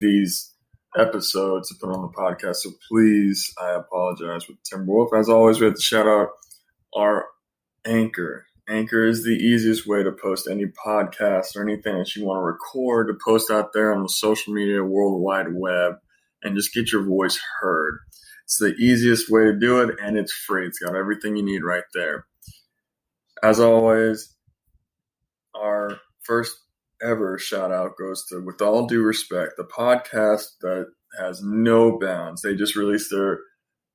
these episodes to put on the podcast. So please, I apologize with Timberwolf. As always, we have to shout out our Anchor. Anchor is the easiest way to post any podcast or anything that you want to record, to post out there on the social media, World Wide Web, and just get your voice heard. It's the easiest way to do it, and it's free. It's got everything you need right there. As always, our first ever shout out goes to, with all due respect, the podcast that has no bounds. They just released their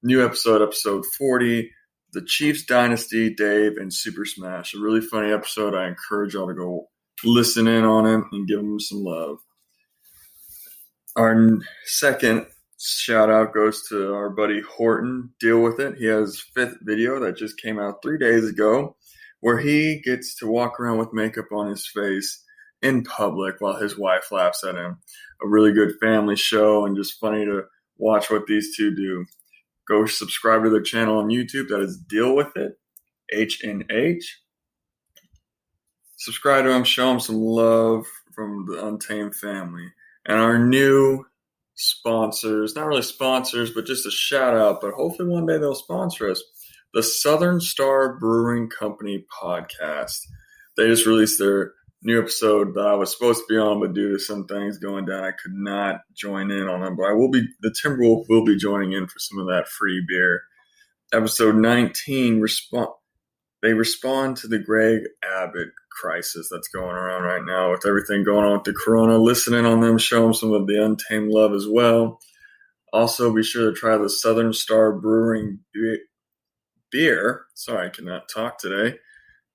new episode 40, The Chiefs Dynasty, Dave, and Super Smash. A really funny episode. I encourage y'all to go listen in on it and give them some love. Our second shout out goes to our buddy Horton. Deal with it. He has his 5th video that just came out 3 days ago, where he gets to walk around with makeup on his face in public while his wife laughs at him. A really good family show and just funny to watch what these two do. Go subscribe to their channel on YouTube. That is Deal With It, HNH. Subscribe to them. Show them some love from the Untamed family. And our new sponsors, not really sponsors, but just a shout out, but hopefully one day they'll sponsor us. The Southern Star Brewing Company podcast. They just released their new episode that I was supposed to be on, but due to some things going down, I could not join in on them. But the Timberwolf will be joining in for some of that free beer. Episode 19, they respond to the Greg Abbott crisis that's going around right now with everything going on with the corona. Listen in on them, show them some of the Untamed love as well. Also, be sure to try the Southern Star Brewing beer. Sorry, I cannot talk today.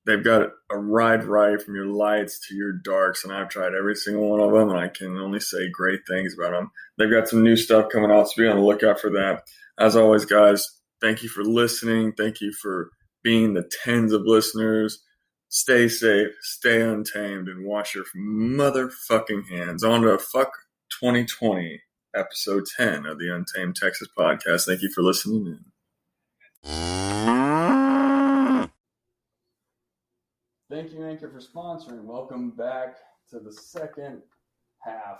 They've got a wide variety from your lights to your darks, and I've tried every single one of them, and I can only say great things about them. They've got some new stuff coming out, so be on the lookout for that. As always, guys, thank you for listening. Thank you for being the tens of listeners. Stay safe, stay untamed, and wash your motherfucking hands. On to Fuck 2020, episode 10 of the Untamed Texas podcast. Thank you for listening in. Thank you, Anchor, for sponsoring. Welcome back to the second half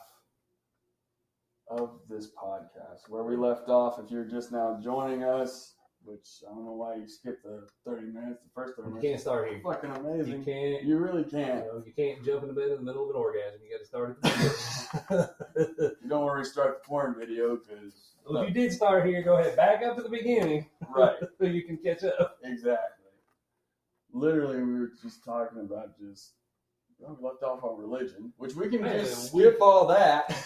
of this podcast, where we left off. If you're just now joining us, which I don't know why you skipped the 30 minutes, the first 30 minutes. You can't start here. Fucking amazing. You can't. You really can't. You can't jump in the bed in the middle of an orgasm. You got to start at the beginning. You don't want to restart the porn video because... Well, if you did start here, go ahead. Back up to the beginning. Right. So you can catch up. Exactly. Literally, we were just talking about we left off on religion, which we can just skip all that.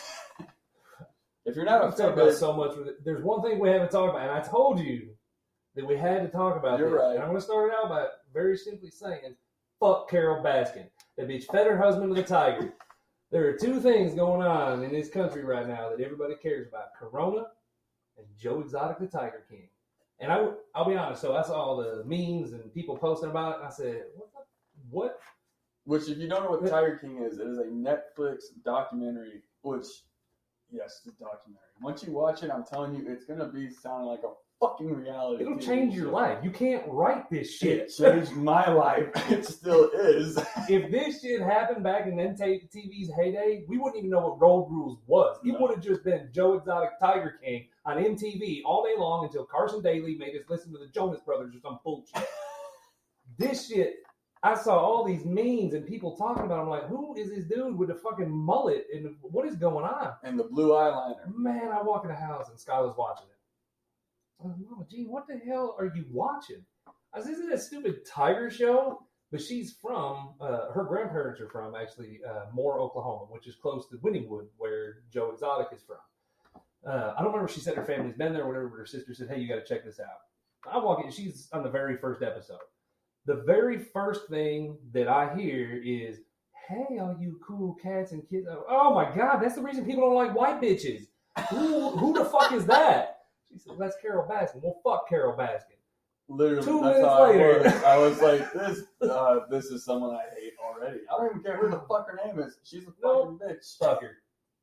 If you're not talking about so much, there's one thing we haven't talked about, and I told you that we had to talk about You're this. right. And I'm going to start it out by very simply saying, fuck Carol Baskin. That bitch fed her husband to the tiger. There are two things going on in this country right now that everybody cares about. Corona and Joe Exotic the Tiger King. And I'll be honest, so I saw all the memes and people posting about it, and I said, what? Which, if you don't know what Tiger King is, it is a Netflix documentary, which, yes, it's a documentary. Once you watch it, I'm telling you, it's going to be sounding like a fucking reality. It'll change your life. You can't write this shit. It changed my life. It still is. If this shit happened back in MTV's heyday, we wouldn't even know what Road Rules was. It would have just been Joe Exotic Tiger King on MTV all day long until Carson Daly made us listen to the Jonas Brothers or some bullshit. This shit, I saw all these memes and people talking about it. I'm like, who is this dude with the fucking mullet and what is going on? And the blue eyeliner. Man, I walk in the house and Skylar's watching it. I'm like, Mama G, what the hell are you watching? I said, isn't that stupid tiger show? But she's from, her grandparents are from, actually, Moore, Oklahoma, which is close to Wynnewood, where Joe Exotic is from. I don't remember if she said her family's been there or whatever, but her sister said, hey, you got to check this out. I walk in, she's on the very first episode. The very first thing that I hear is, hey, all you cool cats and kids. Oh, my God, that's the reason people don't like white bitches. Who the fuck is that? She said, that's Carol Baskin. Well, fuck Carol Baskin. Literally, 2 that's minutes how later. I was like, this is someone I hate already. I don't even care who the fuck her name is. She's a fucking bitch. Fuck her.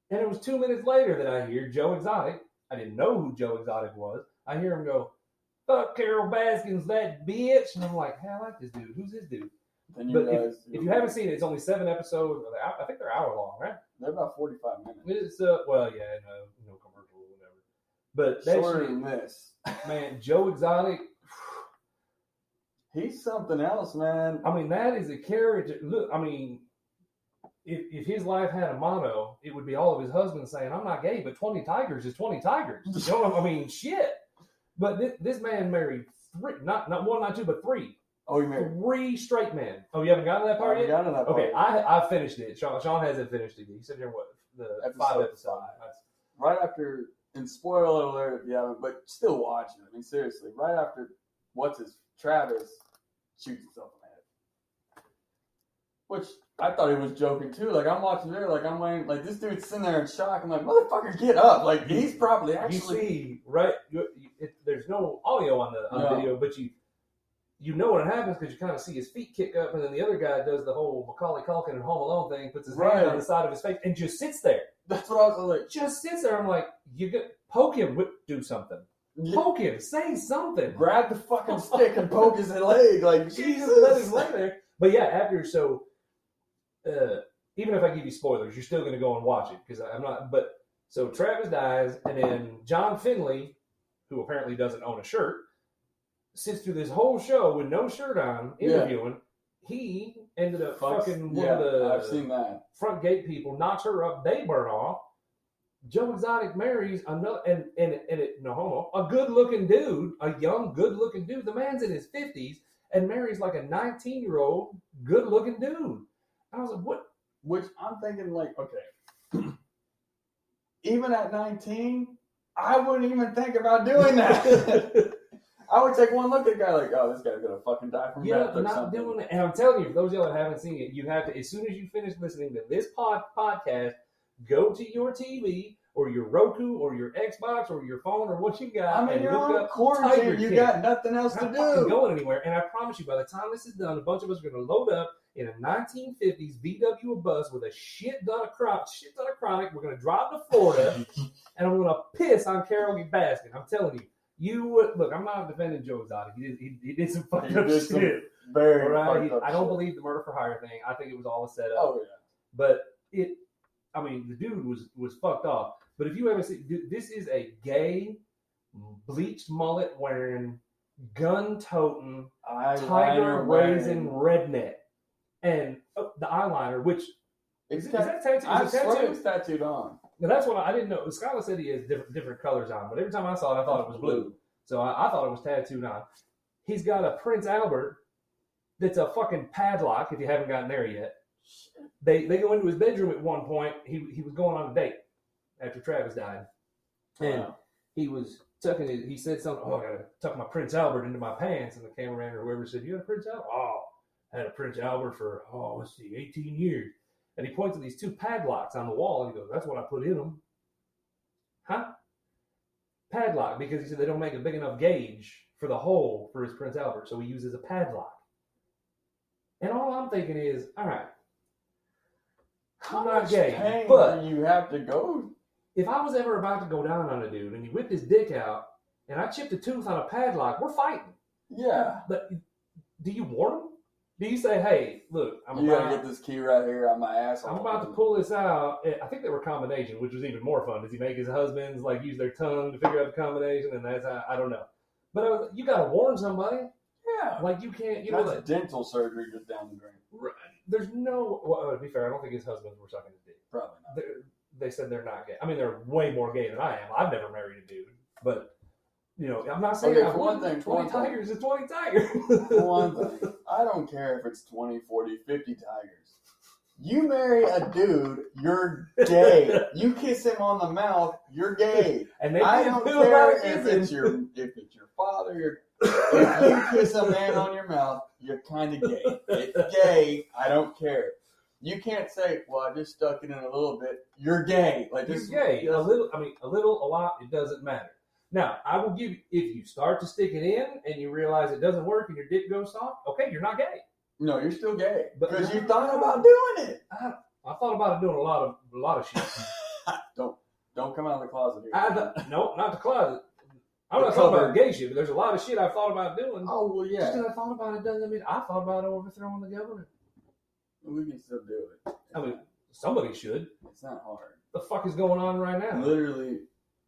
And it was 2 minutes later that I hear Joe Exotic. I didn't know who Joe Exotic was. I hear him go, fuck Carol Baskin's that bitch. And I'm like, hey, I like this dude. Who's this dude? then you But guys. if you haven't seen it, it's only 7 episodes. I think they're hour long, right? They're about 45 minutes. It's well, yeah, no commercial or whatever. But that Shorter shit, than this. man, Joe Exotic. He's something else, man. I mean, that is a character. Look, I mean, if his life had a motto, it would be all of his husbands saying, "I'm not gay, but 20 tigers is 20 tigers." You know what I mean? Shit. But this man married 3, not 1, not 2, but 3. Oh, you married 3 straight men. Oh, you haven't gotten to that part yet? got to that part. Okay, I finished it. Sean hasn't finished it. He said there what the 5 episodes. Right after, and spoiler alert if you haven't, but still watch it. I mean, seriously, right after Travis shoots himself in the head. Which I thought he was joking too. Like I'm watching there, like I'm waiting, like this dude's sitting there in shock. I'm like, motherfucker, get up! Like he's probably actually. You see, right? There's no audio on the video, but you know what happens because you kind of see his feet kick up, and then the other guy does the whole Macaulay Culkin and Home Alone thing, puts his hand on the side of his face, and just sits there. That's what I was like. Just sits there. I'm like, poke him, do something. Poke him, say something. Grab the fucking stick and poke his leg. Like Jesus, let his leg there. But yeah, after even if I give you spoilers, you're still going to go and watch it because I'm not. But so Travis dies, and then John Finley, who apparently doesn't own a shirt, sits through this whole show with no shirt on, interviewing. Yeah. He ended up fucking one of the I've seen that. Front gate people, knocks her up, they burn off. Joe Exotic marries another, and no homo, a good-looking dude, a young, good-looking dude. The man's in his 50s and marries like a 19-year-old, good-looking dude. I was like, what? Which I'm thinking, like, okay, even at 19, I wouldn't even think about doing that. I would take one look at the guy like, oh, this guy's gonna fucking die from death or something. Doing it. And I'm telling you, for those of y'all that haven't seen it, you have to, as soon as you finish listening to this podcast, go to your TV or your Roku or your Xbox or your phone or what you got. I mean, and you're look on up quarantine. You got nothing else to do. Not going anywhere. And I promise you, by the time this is done, a bunch of us are going to load up in a 1950s VW bus with a shit ton of chronic. We're going to drive to Florida, and I'm going to piss on Carol Baskin. I'm telling you. You would look. I'm not defending Joe Exotic. He did some fucked up shit. I don't believe the murder for hire thing. I think it was all a setup. Oh yeah. But I mean, the dude was fucked off. But if you ever see, this is a gay, bleached mullet wearing, gun toting, tiger raising redneck, and the eyeliner, which is that tattooed? I swear it's tattooed on. Now that's what I didn't know. Skylar said he has different colors on, but every time I saw it, I thought it was blue. So I thought it was tattooed on. He's got a Prince Albert that's a fucking padlock. If you haven't gotten there yet, they go into his bedroom at one point. He was going on a date after Travis died, and he was tucking it. He said something. Oh, I gotta tuck my Prince Albert into my pants. And the cameraman or whoever said, "You had a Prince Albert?" Oh, I had a Prince Albert for 18 years. And he points at these 2 padlocks on the wall, and he goes, "That's what I put in them." Huh? Padlock, because he said they don't make a big enough gauge for the hole for his Prince Albert, so he uses a padlock. And all I'm thinking is, all right, I'm not gay, but you have to go. If I was ever about to go down on a dude and he whipped his dick out and I chipped a tooth on a padlock, we're fighting. Yeah. But do you warn him? Do you say, hey, look, you gotta get this key right here on my asshole. I'm about to pull this out. I think they were combination, which was even more fun. Does he make his husbands like use their tongue to figure out the combination? And that's how, I don't know. But you gotta warn somebody. Yeah. Like you can't. You that's know that dental surgery just down the drain. Right. There's no. Well, to be fair, I don't think his husbands were sucking his dick. Probably not. They said they're not gay. I mean, they're way more gay than I am. I've never married a dude, but. You know, I'm not saying for one thing, 20 tigers is 20 tigers. For one thing, I don't care if it's 20, 40, 50 tigers. You marry a dude, you're gay. You kiss him on the mouth, you're gay. And I don't care if it's your father. If you kiss a man on your mouth, you're kind of gay. It's gay. I don't care. You can't say, "Well, I just stuck it in a little bit." You're gay. Like you're gay. A little. I mean, a little, a lot. It doesn't matter. Now, I will give you, if you start to stick it in and you realize it doesn't work and your dick goes soft, okay, you're not gay. No, you're still gay. Because you thought about doing it. I thought about it doing a lot of shit. Don't come out of the closet here. No, not the closet. I'm not talking about gay shit, but there's a lot of shit I've thought about doing. Oh, well, yeah. Just because I thought about it doesn't mean I thought about overthrowing the government. We can still do it. I mean, somebody should. It's not hard. The fuck is going on right now? Literally,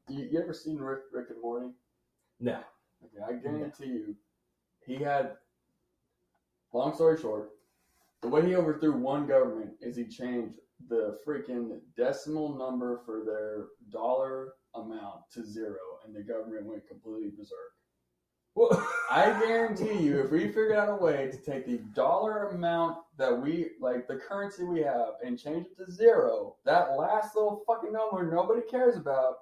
you ever seen Rick and Morty? No. Okay, I guarantee you, he had, long story short, the way he overthrew one government is he changed the freaking decimal number for their dollar amount to 0, and the government went completely berserk. Well, I guarantee you, if we figured out a way to take the dollar amount that we, like the currency we have, and change it to 0, that last little fucking number nobody cares about,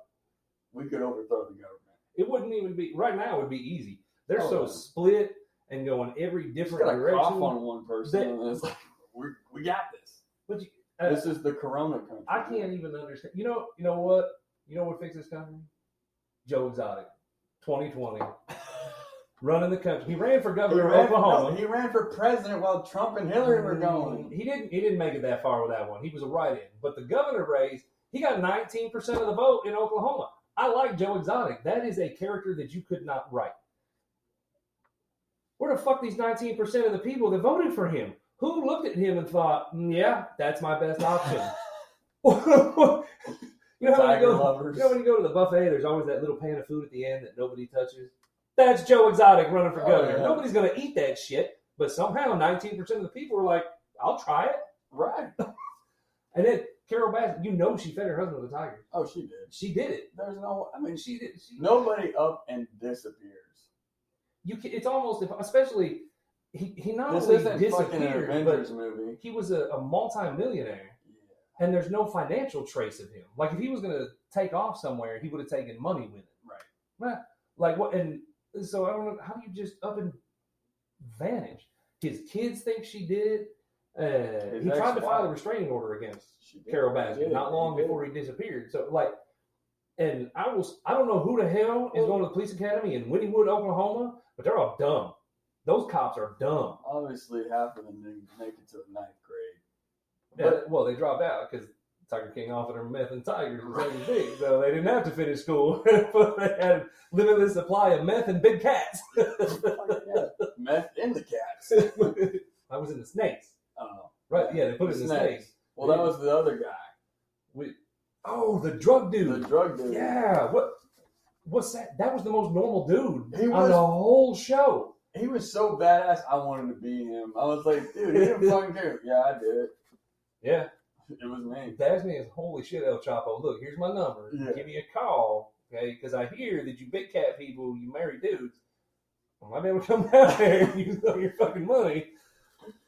we could overthrow the government. It wouldn't even be, right now it would be easy. They're so split and going every different direction. Just gotta cough on one person and it's like, we got this. But this is the Corona country. I can't even understand. You know what? You know what fixed this country? Joe Exotic, 2020, running the country. He ran for governor of Oklahoma. No, he ran for president while Trump and Hillary were going. He didn't make it that far with that one. He was a write-in. But the governor race, he got 19% of the vote in Oklahoma. I like Joe Exotic. That is a character that you could not write. Where the fuck these 19% of the people that voted for him? Who looked at him and thought, yeah, that's my best option? You know when you go to the buffet, there's always that little pan of food at the end that nobody touches? That's Joe Exotic running for governor. Yeah. Nobody's going to eat that shit, but somehow 19% of the people were like, I'll try it. Right. And then Carol Baskin, she fed her husband with a tiger. Oh, she did. She did it. There's no, she did. Nobody up and disappears. It's almost, especially, he not only disappeared, but movie. He was a multi-millionaire. Yeah. And there's no financial trace of him. Like, if he was going to take off somewhere, he would have taken money with him. Right. Like, what? And so, I don't know, how do you just up and vanish? His kids think she did it. He tried to file a restraining order against Carol Baskin not long before he disappeared. So, like, and I don't know who the hell is going to the police academy in Wynnewood, Oklahoma, but they're all dumb. Those cops are dumb. Obviously, half of them didn't make it to the 9th grade. But, well, they dropped out because Tiger King offered them meth and tigers the same thing, so they didn't have to finish school. But they had a limitless supply of meth and big cats. Meth in the cats. I was in the snakes. Oh, right. Yeah, they put it in the snakes. Well, that was the other guy. The drug dude. The drug dude. Yeah. What's that? That was the most normal dude on the whole show. He was so badass, I wanted to be him. I was like, dude, he didn't fucking care. Yeah, I did it. Yeah. It was me. That's me. Holy shit, El Chapo. Look, here's my number. Yeah. Give me a call, okay? Because I hear that you big cat people, you marry dudes. I might be able to come down there and use all your fucking money.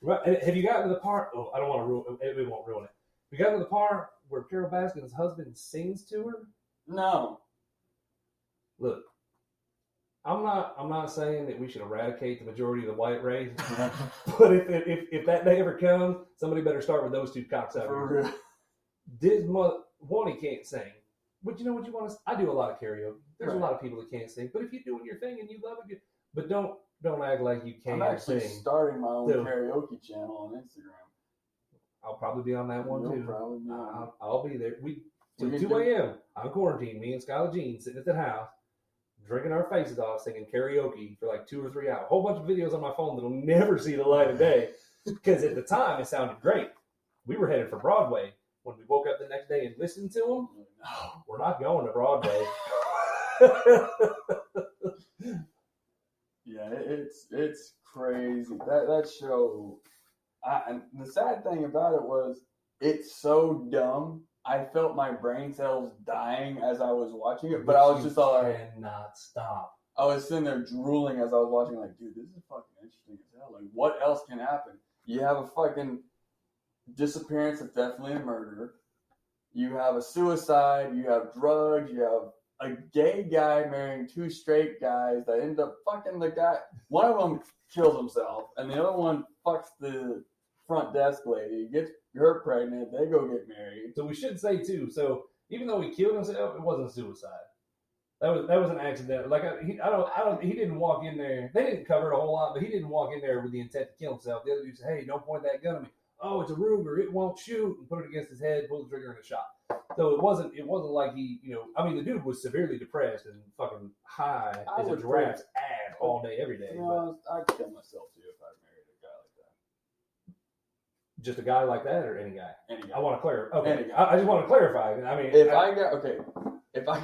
Right? Have you gotten to the part? Oh, I don't want to ruin it. We won't ruin it. Have you gotten to the part where Carol Baskin's husband sings to her? No. Look, I'm not saying that we should eradicate the majority of the white race, but if that day ever comes, somebody better start with those two cocksuckers. This one, he can't sing. But you know what you want to? I do a lot of karaoke. There's a lot of people that can't sing. But if you're doing your thing and you love it, but don't act like you can't sing. I'm actually starting my own karaoke channel on Instagram. I'll probably be on that one too. Probably I'll be there. Till 2 a.m. I'm quarantined. Me and Skylar Jean sitting at the house, drinking our faces off, singing karaoke for like 2 or 3 hours. A whole bunch of videos on my phone that'll never see the light of day. Because at the time, it sounded great. We were headed for Broadway. When we woke up the next day and listened to them, no, we're not going to Broadway. Yeah, it's crazy. That show, and the sad thing about it was, it's so dumb. I felt my brain cells dying as I was watching it, but I was just all like, cannot stop. I was sitting there drooling as I was watching, like, dude, this is fucking interesting as hell. Like, what else can happen? You have a fucking disappearance that's definitely a murder. You have a suicide. You have drugs. You have a gay guy marrying 2 straight guys that end up fucking the guy. One of them kills himself, and the other one fucks the front desk lady, gets her pregnant, they go get married. So we should say too. So even though he killed himself, it wasn't suicide. That was an accident. Like he didn't walk in there. They didn't cover it a whole lot, but he didn't walk in there with the intent to kill himself. The other dude said, "Hey, don't point that gun at me." oh, it's a Ruger, it won't shoot, and put it against his head, pull the trigger, and it shot. So it wasn't like he, I mean, the dude was severely depressed and fucking high as a giraffe's ass all day, every day. I'd kill myself too if I married a guy like that. Just a guy like that, or any guy? Any guy. I want to clarify. Okay, any guy. I just want to clarify. I mean, if I